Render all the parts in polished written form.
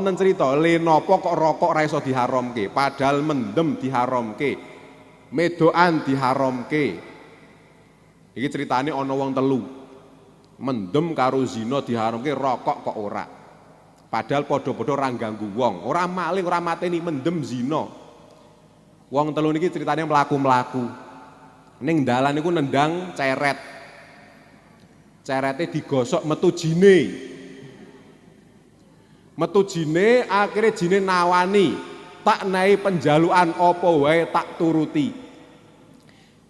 wonten cerita le napa kok rokok ra iso diharamke padahal mendem diharamke medokan diharamke. Iki ceritane ana wong telu mendem karo zina diharamke, rokok kok ora. Padahal padha-padha ora ganggu wong, ora maling, ora mateni, mendem zina. Wong telu niki ceritane mlaku-mlaku. Ning dalan niku nendang ceret. Cerete digosok metu jine. Metu jine akhire jine nawani, tak nahi penjalukan apa wae tak turuti.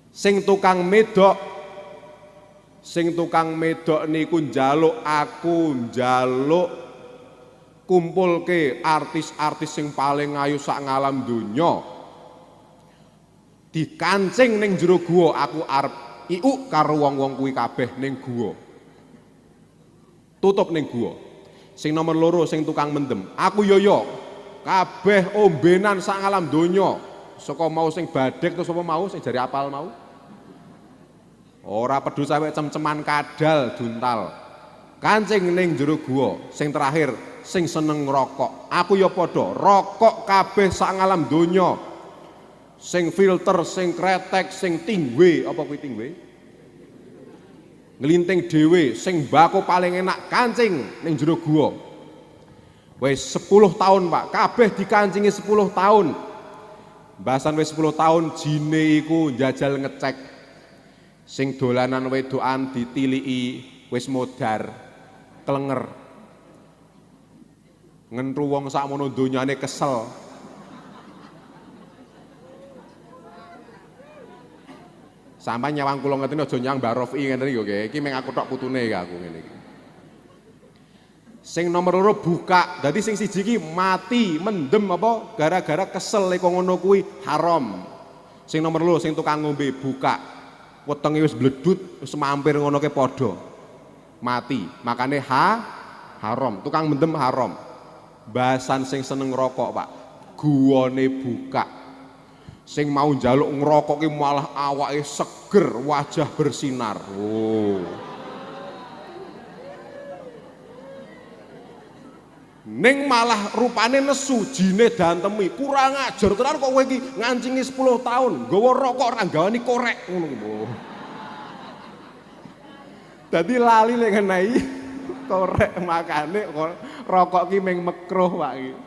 Sing tukang medok niku njaluk aku njaluk kumpulke artis-artis sing paling ayu sak ngalam donya. Dikancing ning jero guwa, aku arep iuk karo wong-wong kuwi kabeh ning guwa. Tutup ning guwa. Sing nomor loro sing tukang mendem, aku yoyo kabeh ombenan sak ngalam donya. Saka mau sing badhek terus apa mau sing jari apal mau. Ora pedus sampe cem-ceman kadal duntal. Kancing ning jero guwa. Sing terakhir sing seneng ngrokok. Aku ya padha, rokok kabeh sak ngalam donya. Sing filter, sing kretek, sing tingwe, apa kuwi tingwe? Nglinting dhewe, sing mbako paling enak kancing ning jero guwa. Wis 10 tahun, Pak. Kabeh dikancingi 10 tahun. Bahasan wis 10 tahun jine iku njajal ngecek. Sing dolanan wedokan ditiliki wis modar, klenger. Ngentru wong sakmono donyane kesel. Sampai nyawang kula ngeten aja nyang Mbak Rofi ngeten iki nggih. Iki meng aku tok putune aku ngene iki. Sing nomor loro buka. Dadi sing siji iki mati mendem apa gara-gara kesel kok ngono kuwi haram. Sing nomor loro sing tukang ngombe buka. Wetenge wis bledut wis mampir ngono ke padha. Mati. Makane haram. Tukang mendem haram. Bahasan sing seneng rokok, Pak. Guwane buka. Sing mau njaluk ngerokok ki malah awake seger, wajah bersinar. Oh. Ning malah rupane nesu, jine dantemi, kurang ajar tenan kok kowe iki ngancingi 10 tahun, nggawa rokok ora gawani korek ngono ki. Dadi lali nek ngenehi korek makane rokok ki meng mekruh Pak iki.